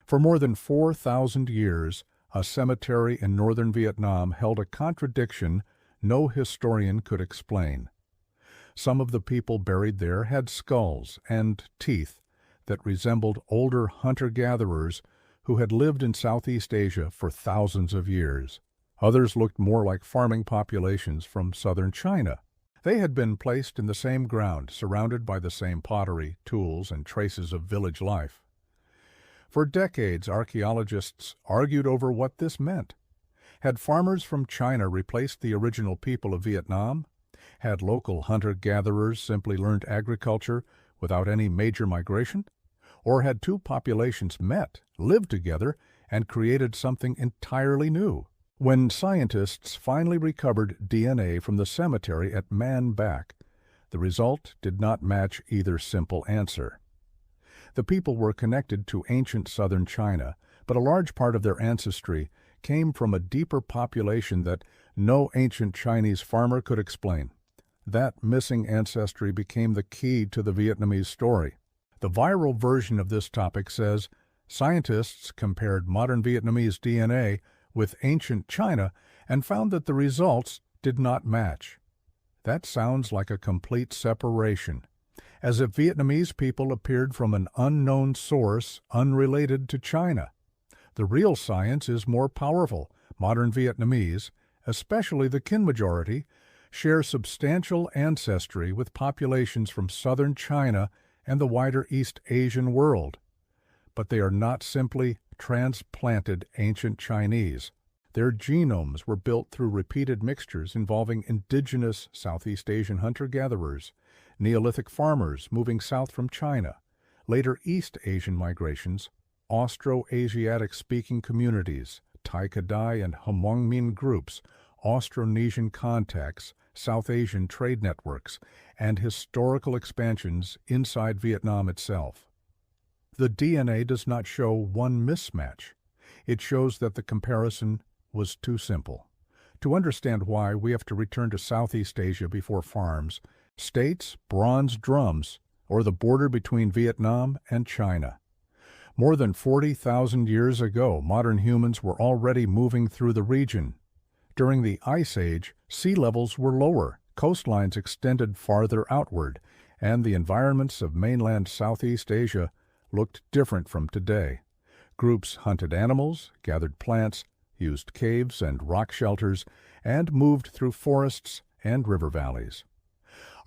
For more than 4,000 years, a cemetery in northern Vietnam held a contradiction no historian could explain. Some of the people buried there had skulls and teeth that resembled older hunter-gatherers who had lived in Southeast Asia for thousands of years. Others looked more like farming populations from southern China. They had been placed in the same ground, surrounded by the same pottery, tools, and traces of village life. For decades, archaeologists argued over what this meant. Had farmers from China replaced the original people of Vietnam? Had local hunter-gatherers simply learned agriculture without any major migration? Or had two populations met, lived together, and created something entirely new? When scientists finally recovered DNA from the cemetery at Manbach, the result did not match either simple answer. The people were connected to ancient southern China, but a large part of their ancestry came from a deeper population that no ancient Chinese farmer could explain. That missing ancestry became the key to the Vietnamese story. The viral version of this topic says, scientists compared modern Vietnamese DNA with ancient China and found that the results did not match. That sounds like a complete separation, as if Vietnamese people appeared from an unknown source unrelated to China. The real science is more powerful. Modern Vietnamese, especially the Kin majority, share substantial ancestry with populations from southern China and the wider East Asian world. But they are not simply transplanted ancient Chinese. Their genomes were built through repeated mixtures involving indigenous Southeast Asian hunter-gatherers, Neolithic farmers moving south from China, later East Asian migrations, Austroasiatic-speaking communities, Tai Kadai and Hòabìnhian groups, Austronesian contacts, South Asian trade networks, and historical expansions inside Vietnam itself. The DNA does not show one mismatch. It shows that the comparison was too simple. To understand why, we have to return to Southeast Asia before farms, states, bronze drums, or the border between Vietnam and China. More than 40,000 years ago, modern humans were already moving through the region. During the Ice Age, sea levels were lower, coastlines extended farther outward, and the environments of mainland Southeast Asia looked different from today. Groups hunted animals, gathered plants, used caves and rock shelters, and moved through forests and river valleys.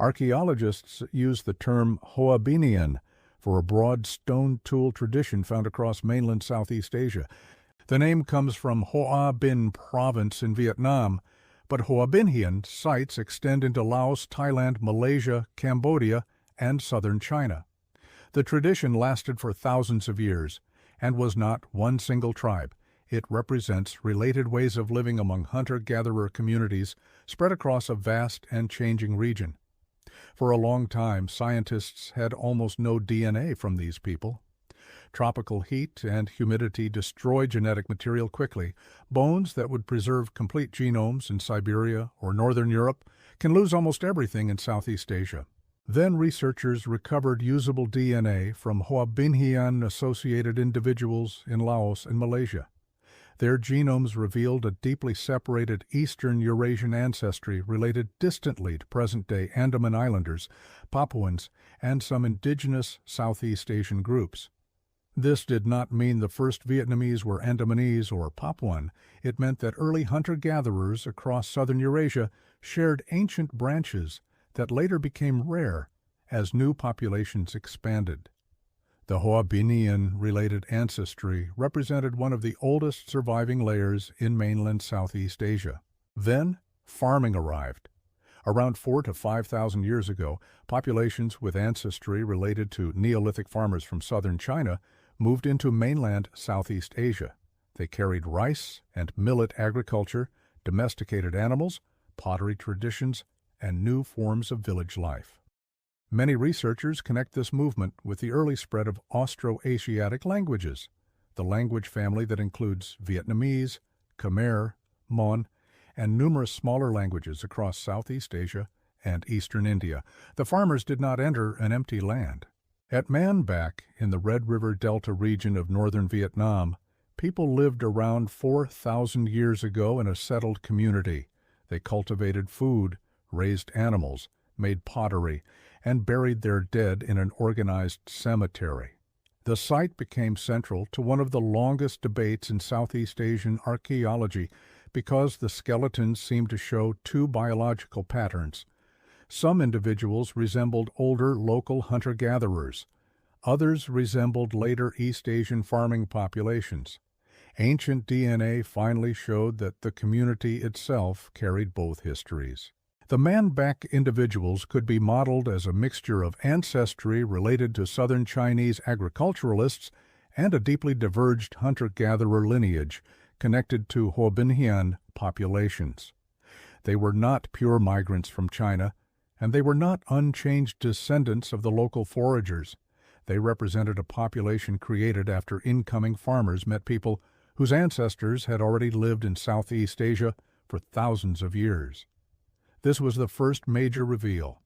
Archaeologists use the term Hòabìnhian for a broad stone tool tradition found across mainland Southeast Asia. The name comes from Hoa Binh province in Vietnam, but Hòabìnhian sites extend into Laos, Thailand, Malaysia, Cambodia, and southern China. The tradition lasted for thousands of years and was not one single tribe. It represents related ways of living among hunter-gatherer communities spread across a vast and changing region. For a long time, scientists had almost no DNA from these people. Tropical heat and humidity destroy genetic material quickly. Bones that would preserve complete genomes in Siberia or northern Europe can lose almost everything in Southeast Asia. Then researchers recovered usable DNA from Hòabìnhian-associated individuals in Laos and Malaysia. Their genomes revealed a deeply separated Eastern Eurasian ancestry related distantly to present-day Andaman Islanders, Papuans, and some indigenous Southeast Asian groups. This did not mean the first Vietnamese were Andamanese or Papuan. It meant that early hunter-gatherers across southern Eurasia shared ancient branches that later became rare as new populations expanded. The Hòabìnhian-related ancestry represented one of the oldest surviving layers in mainland Southeast Asia. Then, farming arrived. Around 4,000 to 5,000 years ago, populations with ancestry related to Neolithic farmers from southern China moved into mainland Southeast Asia. They carried rice and millet agriculture, domesticated animals, pottery traditions, and new forms of village life. Many researchers connect this movement with the early spread of Austroasiatic languages, the language family that includes Vietnamese, Khmer, Mon, and numerous smaller languages across Southeast Asia and eastern India. The farmers did not enter an empty land. At Manbach, in the Red River Delta region of northern Vietnam, people lived around 4,000 years ago in a settled community. They cultivated food, raised animals, made pottery, and buried their dead in an organized cemetery. The site became central to one of the longest debates in Southeast Asian archaeology because the skeletons seemed to show two biological patterns. Some individuals resembled older local hunter-gatherers. Others resembled later East Asian farming populations. Ancient DNA finally showed that the community itself carried both histories. The Manbach individuals could be modeled as a mixture of ancestry related to southern Chinese agriculturalists and a deeply diverged hunter-gatherer lineage connected to Hòabìnhian populations. They were not pure migrants from China, and they were not unchanged descendants of the local foragers. They represented a population created after incoming farmers met people whose ancestors had already lived in Southeast Asia for thousands of years. This was the first major reveal.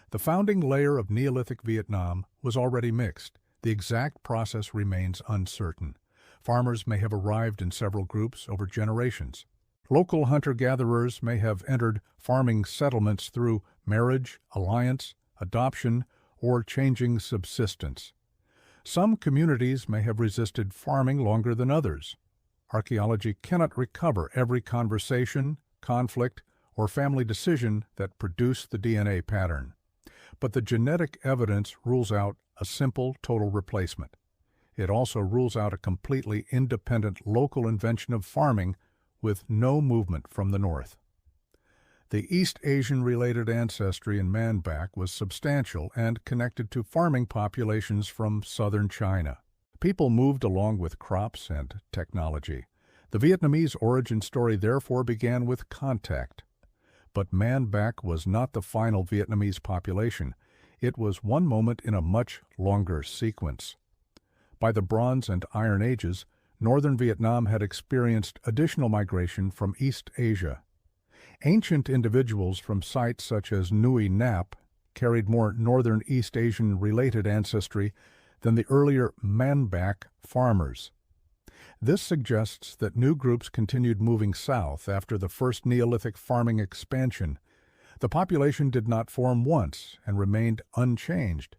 The founding layer of Neolithic Vietnam was already mixed. The exact process remains uncertain. Farmers may have arrived in several groups over generations. Local hunter-gatherers may have entered farming settlements through marriage, alliance, adoption, or changing subsistence. Some communities may have resisted farming longer than others. Archaeology cannot recover every conversation, conflict, or family decision that produced the DNA pattern. But the genetic evidence rules out a simple total replacement. It also rules out a completely independent local invention of farming with no movement from the north. The East Asian-related ancestry in Manbach was substantial and connected to farming populations from southern China. People moved along with crops and technology. The Vietnamese origin story therefore began with contact. But Manbach was not the final Vietnamese population. It was one moment in a much longer sequence. By the Bronze and Iron Ages, northern Vietnam had experienced additional migration from East Asia. Ancient individuals from sites such as Nui Nap carried more northern East Asian-related ancestry than the earlier Manbach farmers. This suggests that new groups continued moving south after the first Neolithic farming expansion. The population did not form once and remained unchanged.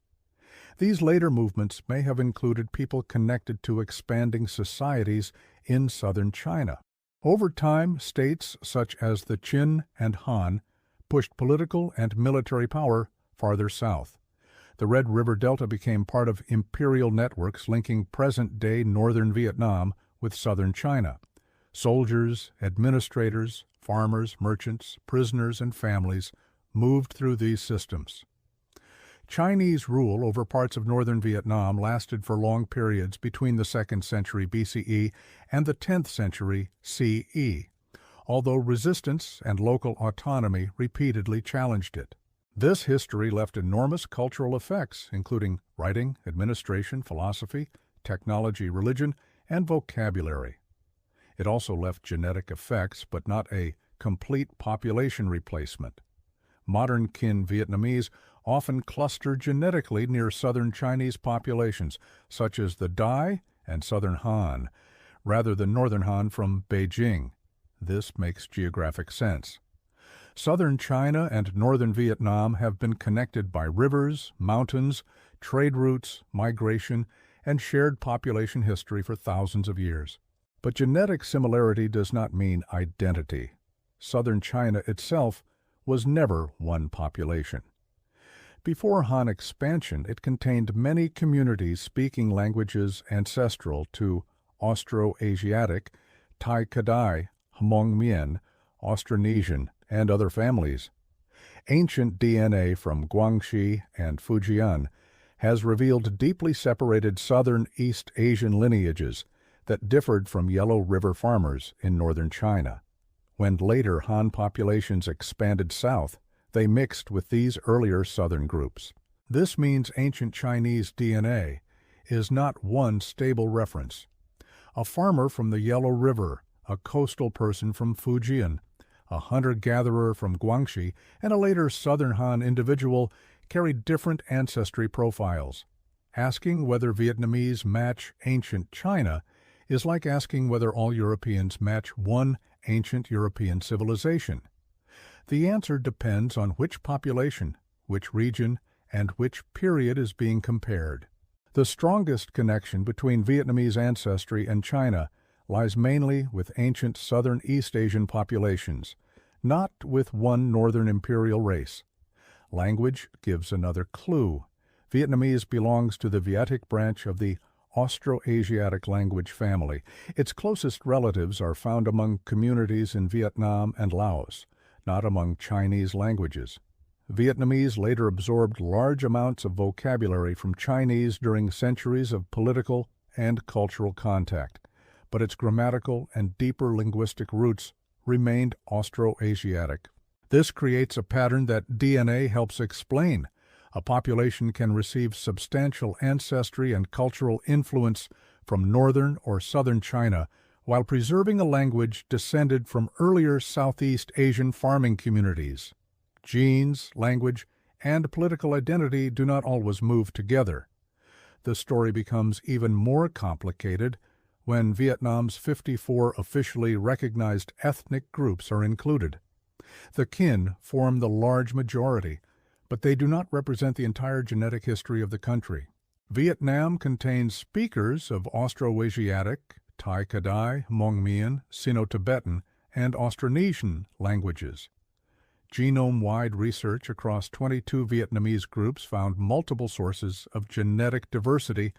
These later movements may have included people connected to expanding societies in southern China. Over time, states such as the Qin and Han pushed political and military power farther south. The Red River Delta became part of imperial networks linking present-day northern Vietnam with southern China. Soldiers, administrators, farmers, merchants, prisoners, and families moved through these systems. Chinese rule over parts of northern Vietnam lasted for long periods between the 2nd century BCE and the 10th century CE, although resistance and local autonomy repeatedly challenged it. This history left enormous cultural effects, including writing, administration, philosophy, technology, religion, and vocabulary. It also left genetic effects, but not a complete population replacement. Modern Kin Vietnamese often cluster genetically near southern Chinese populations, such as the Dai and southern Han, rather than northern Han from Beijing. This makes geographic sense. Southern China and northern Vietnam have been connected by rivers, mountains, trade routes, migration, and shared population history for thousands of years. But genetic similarity does not mean identity. Southern China itself was never one population. Before Han expansion, it contained many communities speaking languages ancestral to Austroasiatic, Tai Kadai, Hmong-Mien, Austronesian, and other families. Ancient DNA from Guangxi and Fujian has revealed deeply separated southern East Asian lineages that differed from Yellow River farmers in northern China. When later Han populations expanded south, they mixed with these earlier southern groups. This means ancient Chinese DNA is not one stable reference. A farmer from the Yellow River, a coastal person from Fujian, a hunter-gatherer from Guangxi, and a later southern Han individual carried different ancestry profiles. Asking whether Vietnamese match ancient China is like asking whether all Europeans match one ancient European civilization. The answer depends on which population, which region, and which period is being compared. The strongest connection between Vietnamese ancestry and China lies mainly with ancient southern East Asian populations, not with one northern imperial race. Language gives another clue. Vietnamese belongs to the Vietic branch of the Austroasiatic language family. Its closest relatives are found among communities in Vietnam and Laos, not among Chinese languages. Vietnamese later absorbed large amounts of vocabulary from Chinese during centuries of political and cultural contact, but its grammatical and deeper linguistic roots remained Austroasiatic. This creates a pattern that DNA helps explain. A population can receive substantial ancestry and cultural influence from northern or southern China while preserving a language descended from earlier Southeast Asian farming communities. Genes, language, and political identity do not always move together. The story becomes even more complicated when Vietnam's 54 officially recognized ethnic groups are included. The Kin form the large majority, but they do not represent the entire genetic history of the country. Vietnam contains speakers of Austroasiatic, Thai Kadai, Hmong-Mien, Sino-Tibetan, and Austronesian languages. Genome-wide research across 22 Vietnamese groups found multiple sources of genetic diversity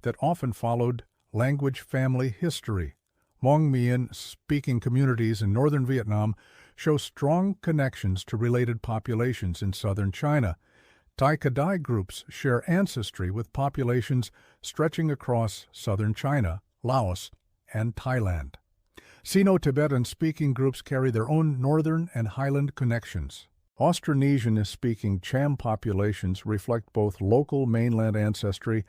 that often followed language family history. Hmong-Mien speaking communities in northern Vietnam show strong connections to related populations in southern China. Thai Kadai groups share ancestry with populations stretching across southern China, Laos, and Thailand. Sino-Tibetan speaking groups carry their own northern and highland connections. Austronesian-speaking Cham populations reflect both local mainland ancestry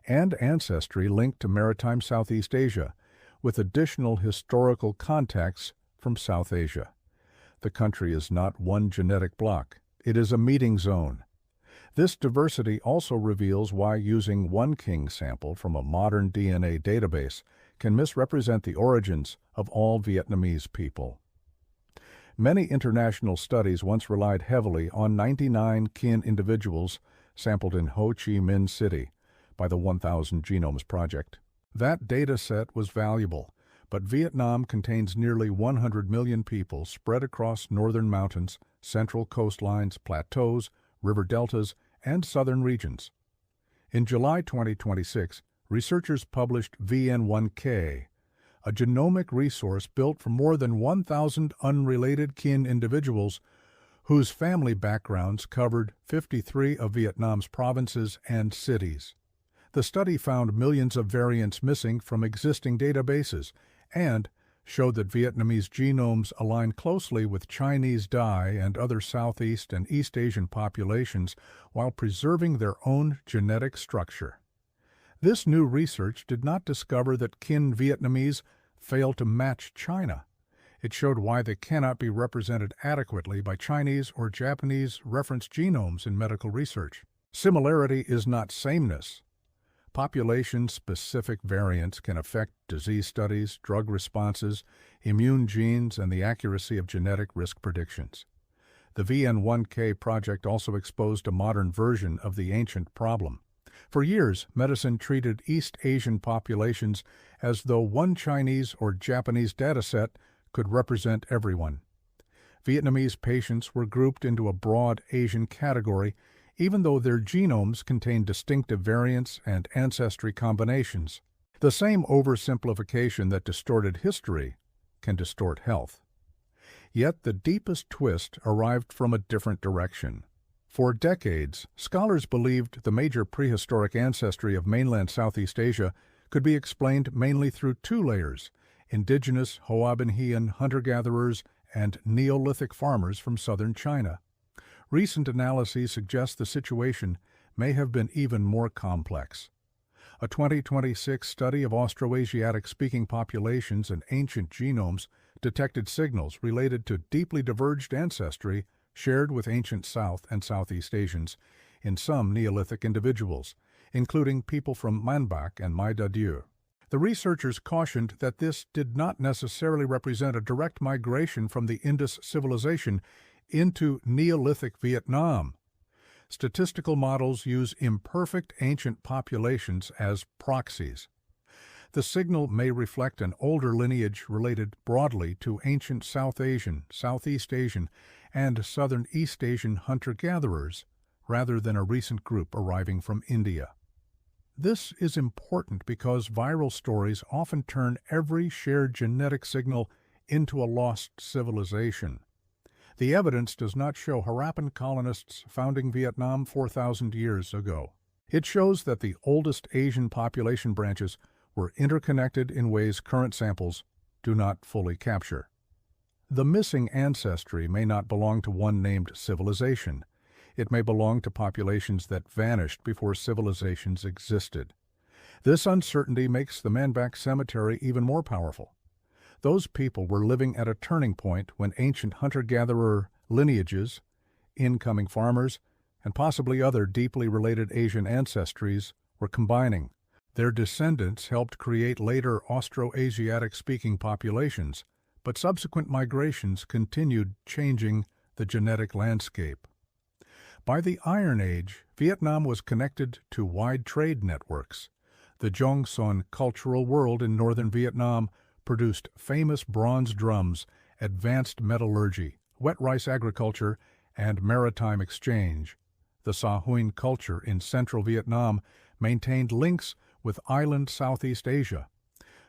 and ancestry linked to maritime Southeast Asia, with additional historical contacts from South Asia. The country is not one genetic block. It is a meeting zone. This diversity also reveals why using one king sample from a modern DNA database can misrepresent the origins of all Vietnamese people. Many international studies once relied heavily on 99 kin individuals sampled in Ho Chi Minh City by the 1000 Genomes Project. That data set was valuable, but Vietnam contains nearly 100 million people spread across northern mountains, central coastlines, plateaus, river deltas, and southern regions. In July 2026, researchers published VN1K, a genomic resource built from more than 1,000 unrelated kin individuals whose family backgrounds covered 53 of Vietnam's provinces and cities. The study found millions of variants missing from existing databases and showed that Vietnamese genomes align closely with Chinese Dai and other Southeast and East Asian populations while preserving their own genetic structure. This new research did not discover that kin Vietnamese fail to match China. It showed why they cannot be represented adequately by Chinese or Japanese reference genomes in medical research. Similarity is not sameness. Population-specific variants can affect disease studies, drug responses, immune genes, and the accuracy of genetic risk predictions. The VN1K project also exposed a modern version of the ancient problem. For years, medicine treated East Asian populations as though one Chinese or Japanese dataset could represent everyone. Vietnamese patients were grouped into a broad Asian category, even though their genomes contain distinctive variants and ancestry combinations. The same oversimplification that distorted history can distort health. Yet the deepest twist arrived from a different direction. For decades, scholars believed the major prehistoric ancestry of mainland Southeast Asia could be explained mainly through two layers: indigenous Hòabìnhian hunter-gatherers and Neolithic farmers from southern China. Recent analyses suggest the situation may have been even more complex. A 2026 study of Austroasiatic-speaking populations and ancient genomes detected signals related to deeply diverged ancestry shared with ancient South and Southeast Asians in some Neolithic individuals. including people from Manbach and Mai Dieu. The researchers cautioned that this did not necessarily represent a direct migration from the Indus civilization into Neolithic Vietnam. Statistical models use imperfect ancient populations as proxies. The signal may reflect an older lineage related broadly to ancient South Asian, Southeast Asian, and Southern East Asian hunter-gatherers, rather than a recent group arriving from India. This is important because viral stories often turn every shared genetic signal into a lost civilization. The evidence does not show Harappan colonists founding Vietnam 4,000 years ago. It shows that the oldest Asian population branches were interconnected in ways current samples do not fully capture. The missing ancestry may not belong to one named civilization. It may belong to populations that vanished before civilizations existed. This uncertainty makes the Manbach Cemetery even more powerful. Those people were living at a turning point when ancient hunter-gatherer lineages, incoming farmers, and possibly other deeply related Asian ancestries were combining. Their descendants helped create later Austroasiatic-speaking populations, but subsequent migrations continued changing the genetic landscape. By the Iron Age, Vietnam was connected to wide trade networks. The Dong Son cultural world in northern Vietnam produced famous bronze drums, advanced metallurgy, wet rice agriculture, and maritime exchange. The Sa Huyn culture in central Vietnam maintained links with island Southeast Asia.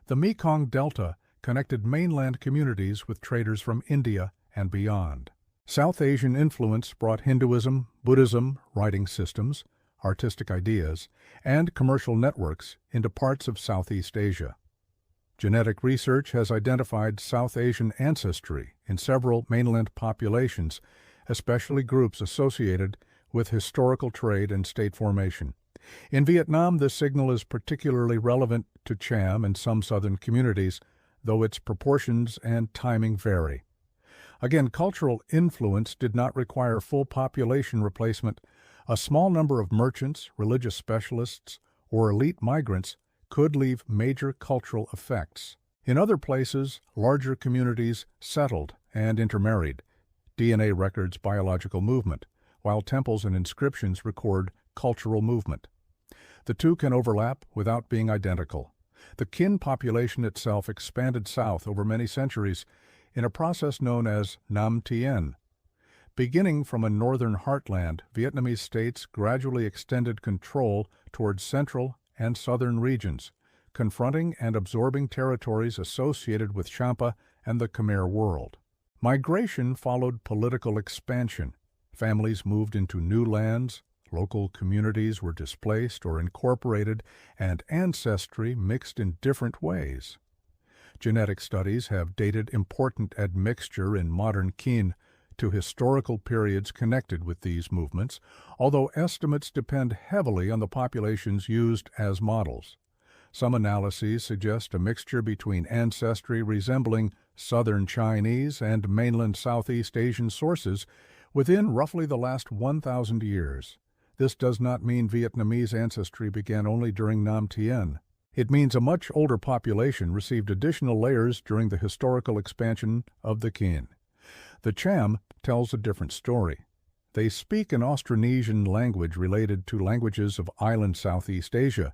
The Mekong Delta connected mainland communities with traders from India and beyond. South Asian influence brought Hinduism, Buddhism, writing systems, artistic ideas, and commercial networks into parts of Southeast Asia. Genetic research has identified South Asian ancestry in several mainland populations, especially groups associated with historical trade and state formation. In Vietnam, this signal is particularly relevant to Cham and some southern communities, though its proportions and timing vary. Again, cultural influence did not require full population replacement. A small number of merchants, religious specialists, or elite migrants could leave major cultural effects. In other places, larger communities settled and intermarried. DNA records biological movement, while temples and inscriptions record cultural movement. The two can overlap without being identical. The kin population itself expanded south over many centuries in a process known as Nam Tien. Beginning from a northern heartland, Vietnamese states gradually extended control towards central and southern regions, confronting and absorbing territories associated with Champa and the Khmer world. Migration followed political expansion. Families moved into new lands, local communities were displaced or incorporated, and ancestry mixed in different ways. Genetic studies have dated important admixture in modern kin to historical periods connected with these movements, although estimates depend heavily on the populations used as models. Some analyses suggest a mixture between ancestry resembling southern Chinese and mainland Southeast Asian sources within roughly the last 1,000 years. This does not mean Vietnamese ancestry began only during Nam Tien. It means a much older population received additional layers during the historical expansion of the kin. The Cham tells a different story. They speak an Austronesian language related to languages of island Southeast Asia,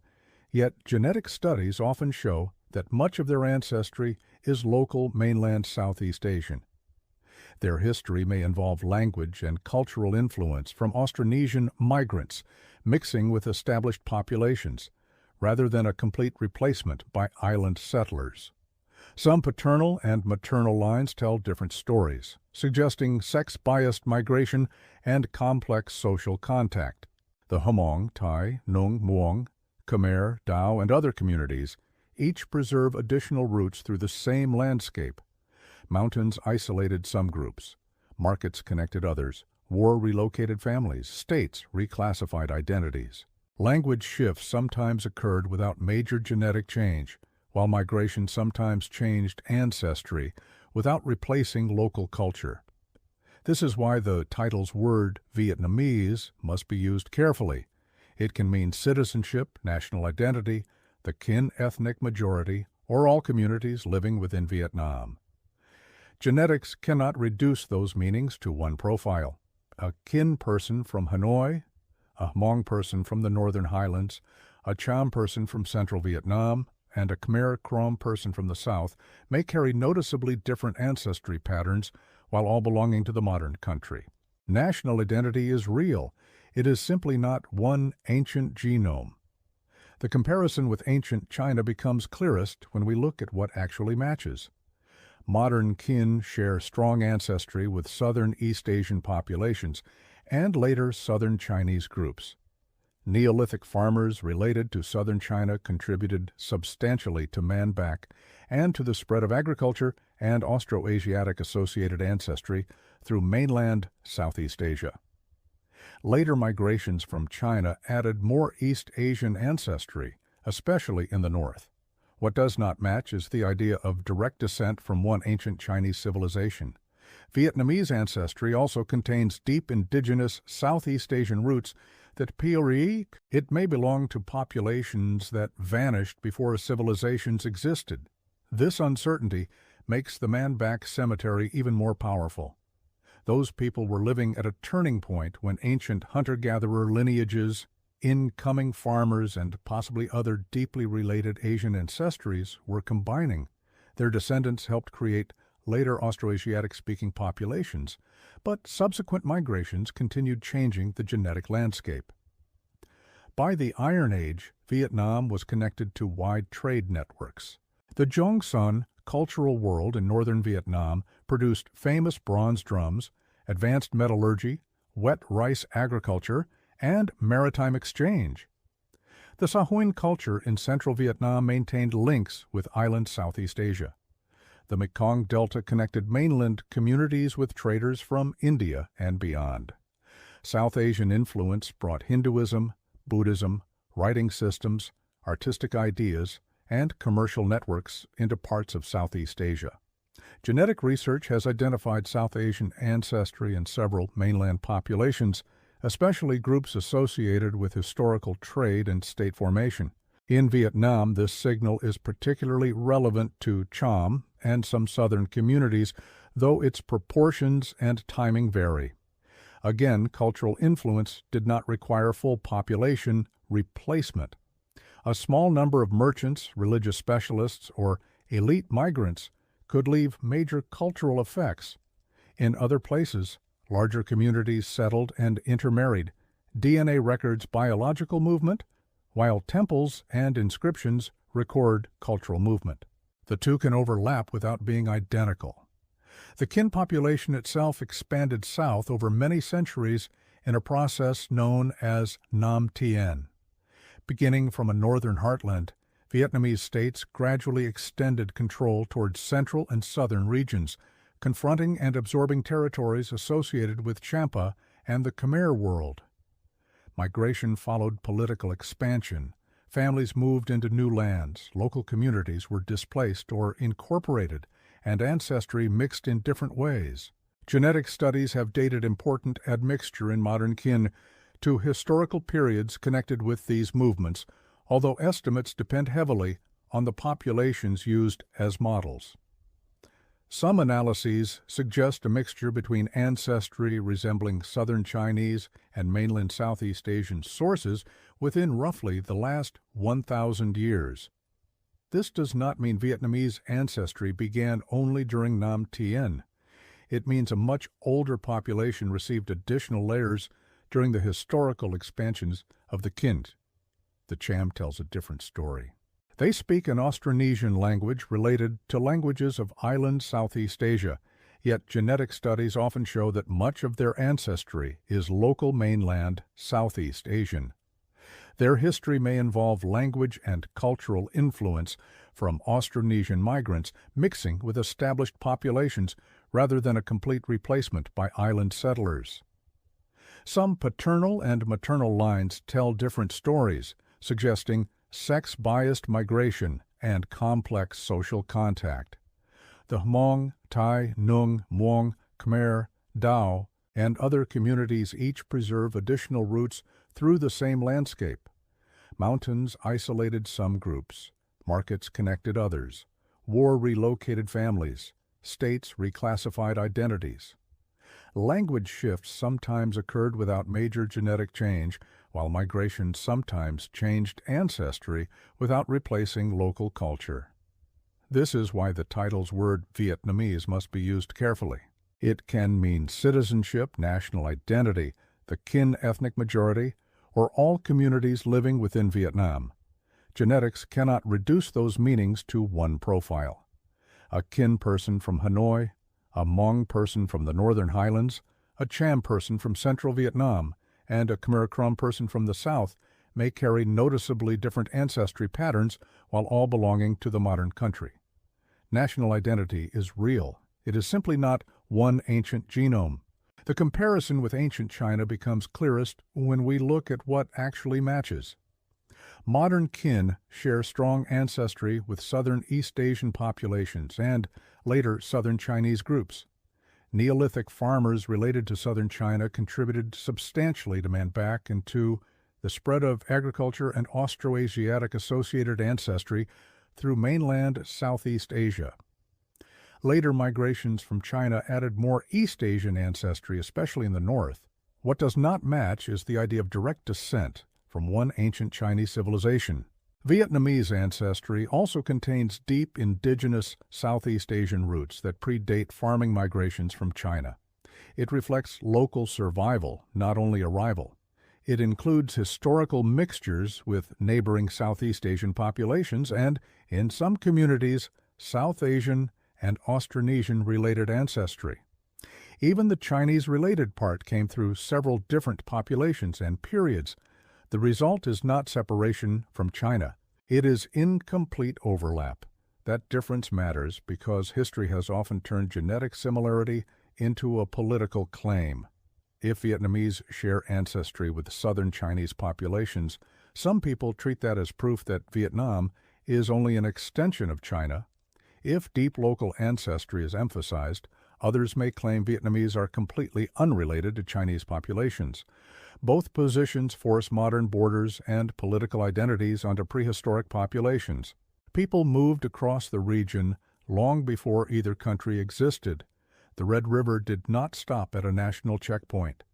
yet genetic studies often show that much of their ancestry is local mainland Southeast Asian. Their history may involve language and cultural influence from Austronesian migrants mixing with established populations, rather than a complete replacement by island settlers. Some paternal and maternal lines tell different stories, suggesting sex-biased migration and complex social contact. The Hmong, Thai, Nung, Muong, Khmer, Dao, and other communities each preserve additional roots through the same landscape. Mountains isolated some groups, markets connected others, war relocated families, states reclassified identities. Language shifts sometimes occurred without major genetic change, while migration sometimes changed ancestry without replacing local culture. This is why the title's word Vietnamese must be used carefully. It can mean citizenship, national identity, the kin ethnic majority, or all communities living within Vietnam. Genetics cannot reduce those meanings to one profile. A kin person from Hanoi, a Hmong person from the Northern Highlands, a Cham person from central Vietnam, and a Khmer Krom person from the south may carry noticeably different ancestry patterns while all belonging to the modern country. National identity is real. It is simply not one ancient genome. The comparison with ancient China becomes clearest when we look at what actually matches. Modern kin share strong ancestry with southern East Asian populations and later southern Chinese groups. Neolithic farmers related to southern China contributed substantially to Manbach and to the spread of agriculture and Austroasiatic associated ancestry through mainland Southeast Asia. Later migrations from China added more East Asian ancestry, especially in the north. What does not match is the idea of direct descent from one ancient Chinese civilization. Vietnamese ancestry also contains deep indigenous Southeast Asian roots that it may belong to populations that vanished before civilizations existed. This uncertainty makes the Manbach cemetery even more powerful. Those people were living at a turning point when ancient hunter-gatherer lineages, incoming farmers, and possibly other deeply related Asian ancestries were combining. Their descendants helped create later Austroasiatic-speaking populations, but subsequent migrations continued changing the genetic landscape. By the Iron Age, Vietnam was connected to wide trade networks. The Dong Son cultural world in northern Vietnam produced famous bronze drums, advanced metallurgy, wet rice agriculture, and maritime exchange. The Sa Huỳnh culture in central Vietnam maintained links with island Southeast Asia. The Mekong Delta connected mainland communities with traders from India and beyond. South Asian influence brought Hinduism, Buddhism, writing systems, artistic ideas, and commercial networks into parts of Southeast Asia. Genetic research has identified South Asian ancestry in several mainland populations, especially groups associated with historical trade and state formation. In Vietnam, this signal is particularly relevant to Cham and some southern communities, though its proportions and timing vary. Again, cultural influence did not require full population replacement. A small number of merchants, religious specialists, or elite migrants could leave major cultural effects. In other places, larger communities settled and intermarried. DNA records biological movement, while temples and inscriptions record cultural movement. The two can overlap without being identical. The kin population itself expanded south over many centuries in a process known as Nam Tien. Beginning from a northern heartland, Vietnamese states gradually extended control towards central and southern regions, confronting and absorbing territories associated with Champa and the Khmer world. Migration followed political expansion. Families moved into new lands, local communities were displaced or incorporated, and ancestry mixed in different ways. Genetic studies have dated important admixture in modern kin to historical periods connected with these movements, although estimates depend heavily on the populations used as models. Some analyses suggest a mixture between ancestry resembling southern Chinese and mainland Southeast Asian sources within roughly the last 1,000 years. This does not mean Vietnamese ancestry began only during Nam Tien. It means a much older population received additional layers during the historical expansions of the kin. The Cham tells a different story. They speak an Austronesian language related to languages of island Southeast Asia, yet genetic studies often show that much of their ancestry is local mainland Southeast Asian. Their history may involve language and cultural influence from Austronesian migrants mixing with established populations rather than a complete replacement by island settlers. Some paternal and maternal lines tell different stories, suggesting sex-biased migration and complex social contact. The Hmong, Thai, Nung, Muong, Khmer, Dao, and other communities each preserve additional roots through the same landscape. Mountains isolated some groups, markets connected others, war relocated families, states reclassified identities. Language shifts sometimes occurred without major genetic change, while migration sometimes changed ancestry without replacing local culture. This is why the title's word Vietnamese must be used carefully. It can mean citizenship, national identity, the kin ethnic majority, or all communities living within Vietnam. Genetics cannot reduce those meanings to one profile. A kin person from Hanoi, a Hmong person from the Northern Highlands, a Cham person from central Vietnam, and a Khmer Krom person from the south may carry noticeably different ancestry patterns while all belonging to the modern country. National identity is real. It is simply not one ancient genome. The comparison with ancient China becomes clearest when we look at what actually matches. Modern kin share strong ancestry with southern East Asian populations and, later, southern Chinese groups. Neolithic farmers related to southern China contributed substantially to Manbach and to the spread of agriculture and Austroasiatic associated ancestry through mainland Southeast Asia. Later migrations from China added more East Asian ancestry, especially in the north. What does not match is the idea of direct descent from one ancient Chinese civilization. Vietnamese ancestry also contains deep indigenous Southeast Asian roots that predate farming migrations from China. It reflects local survival, not only arrival. It includes historical mixtures with neighboring Southeast Asian populations and, in some communities, South Asian and Austronesian-related ancestry. Even the Chinese-related part came through several different populations and periods. The result is not separation from China. It is incomplete overlap. That difference matters because history has often turned genetic similarity into a political claim. If Vietnamese share ancestry with southern Chinese populations, some people treat that as proof that Vietnam is only an extension of China. If deep local ancestry is emphasized, others may claim Vietnamese are completely unrelated to Chinese populations. Both positions force modern borders and political identities onto prehistoric populations. People moved across the region long before either country existed. The Red River did not stop at a national checkpoint.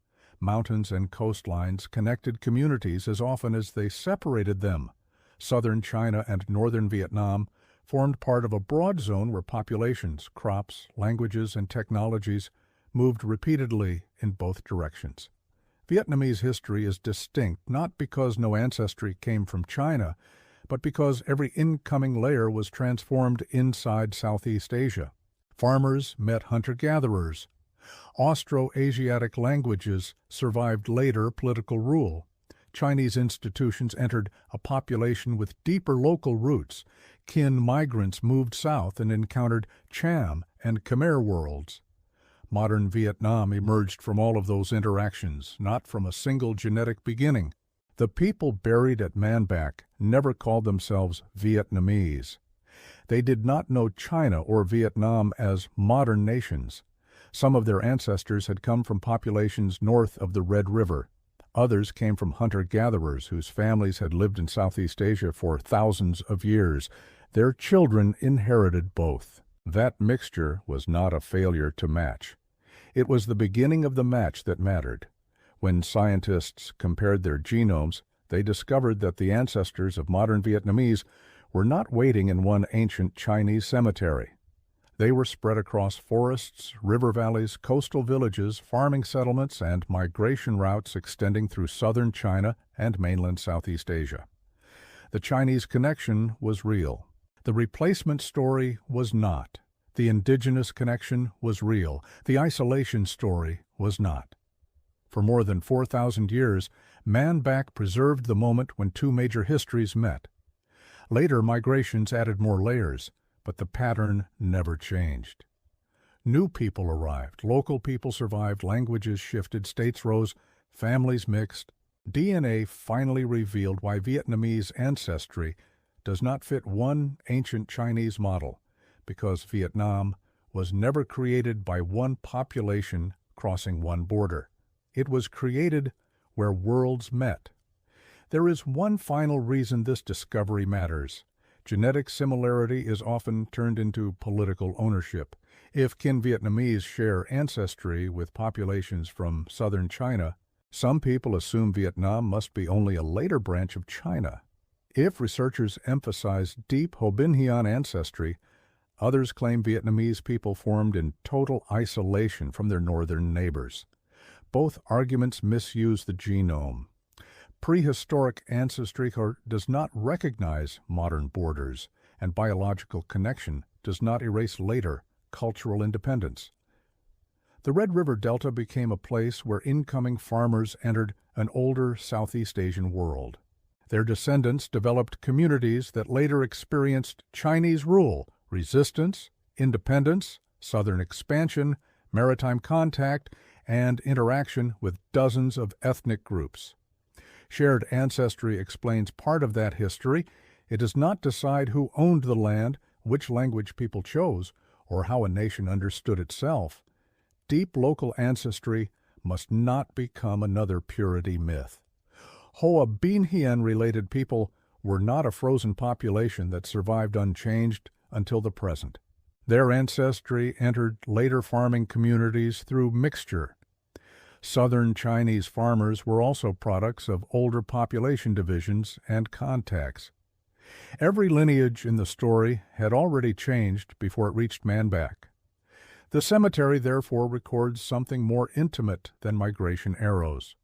Mountains and coastlines connected communities as often as they separated them. Southern China and northern Vietnam formed part of a broad zone where populations, crops, languages, and technologies moved repeatedly in both directions. Vietnamese history is distinct not because no ancestry came from China, but because every incoming layer was transformed inside Southeast Asia. Farmers met hunter-gatherers. Austroasiatic languages survived later political rule. Chinese institutions entered a population with deeper local roots. Kin migrants moved south and encountered Cham and Khmer worlds. Modern Vietnam emerged from all of those interactions, not from a single genetic beginning. The people buried at Manbach never called themselves Vietnamese. They did not know China or Vietnam as modern nations. Some of their ancestors had come from populations north of the Red River. Others came from hunter-gatherers whose families had lived in Southeast Asia for thousands of years. Their children inherited both. That mixture was not a failure to match. It was the beginning of the match that mattered. When scientists compared their genomes, they discovered that the ancestors of modern Vietnamese were not waiting in one ancient Chinese cemetery. They were spread across forests, river valleys, coastal villages, farming settlements, and migration routes extending through southern China and mainland Southeast Asia. The Chinese connection was real. The replacement story was not. The indigenous connection was real. The isolation story was not. For more than 4,000 years, Manbach preserved the moment when two major histories met. Later migrations added more layers, but the pattern never changed. New people arrived, local people survived, languages shifted, states rose, families mixed. DNA finally revealed why Vietnamese ancestry does not fit one ancient Chinese model, because Vietnam was never created by one population crossing one border. It was created where worlds met. There is one final reason this discovery matters. Genetic similarity is often turned into political ownership. If kin Vietnamese share ancestry with populations from southern China, some people assume Vietnam must be only a later branch of China. If researchers emphasize deep Hòabìnhian ancestry, others claim Vietnamese people formed in total isolation from their northern neighbors. Both arguments misuse the genome. Prehistoric ancestry does not recognize modern borders, and biological connection does not erase later cultural independence. The Red River Delta became a place where incoming farmers entered an older Southeast Asian world. Their descendants developed communities that later experienced Chinese rule, resistance, independence, southern expansion, maritime contact, and interaction with dozens of ethnic groups. Shared ancestry explains part of that history. It does not decide who owned the land, which language people chose, or how a nation understood itself. Deep local ancestry must not become another purity myth. Hòabìnhian-related people were not a frozen population that survived unchanged until the present. Their ancestry entered later farming communities through mixture. Southern Chinese farmers were also products of older population divisions and contacts. Every lineage in the story had already changed before it reached Manbach. The cemetery therefore records something more intimate than migration arrows.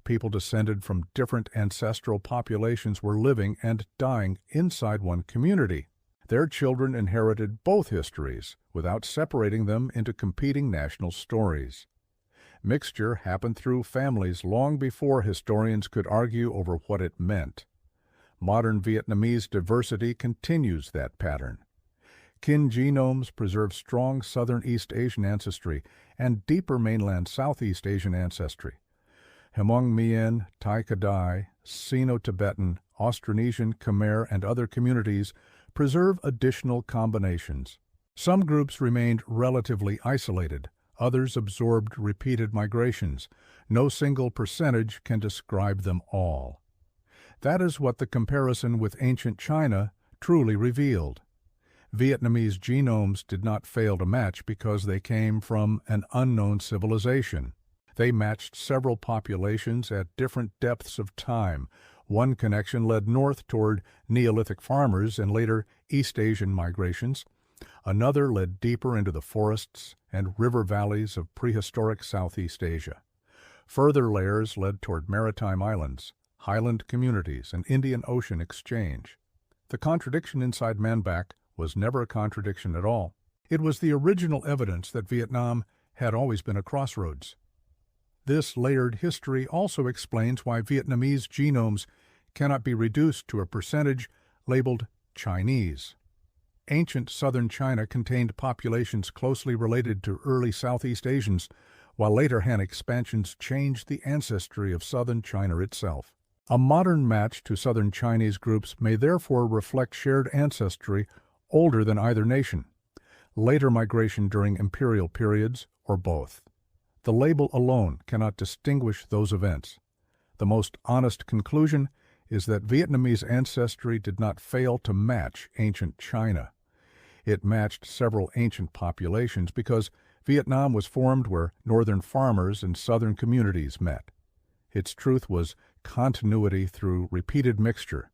People descended from different ancestral populations were living and dying inside one community. Their children inherited both histories without separating them into competing national stories. Mixture happened through families long before historians could argue over what it meant. Modern Vietnamese diversity continues that pattern. Kin genomes preserve strong Southern East Asian ancestry and deeper mainland Southeast Asian ancestry. Hòabìnhian, Thai Kadai, Sino-Tibetan, Austronesian, Khmer, and other communities preserve additional combinations. Some groups remained relatively isolated. Others absorbed repeated migrations. No single percentage can describe them all. That is what the comparison with ancient China truly revealed. Vietnamese genomes did not fail to match because they came from an unknown civilization. They matched several populations at different depths of time. One connection led north toward Neolithic farmers and later East Asian migrations. Another led deeper into the forests and river valleys of prehistoric Southeast Asia. Further layers led toward maritime islands, highland communities, and Indian Ocean exchange. The contradiction inside Manbach was never a contradiction at all. It was the original evidence that Vietnam had always been a crossroads. This layered history also explains why Vietnamese genomes cannot be reduced to a percentage labeled Chinese. Ancient southern China contained populations closely related to early Southeast Asians, while later Han expansions changed the ancestry of southern China itself. A modern match to southern Chinese groups may therefore reflect shared ancestry older than either nation, later migration during imperial periods, or both. The label alone cannot distinguish those events. The most honest conclusion is that Vietnamese ancestry did not fail to match ancient China. It matched several ancient populations because Vietnam was formed where northern farmers and southern communities met. Its truth was continuity through repeated mixture,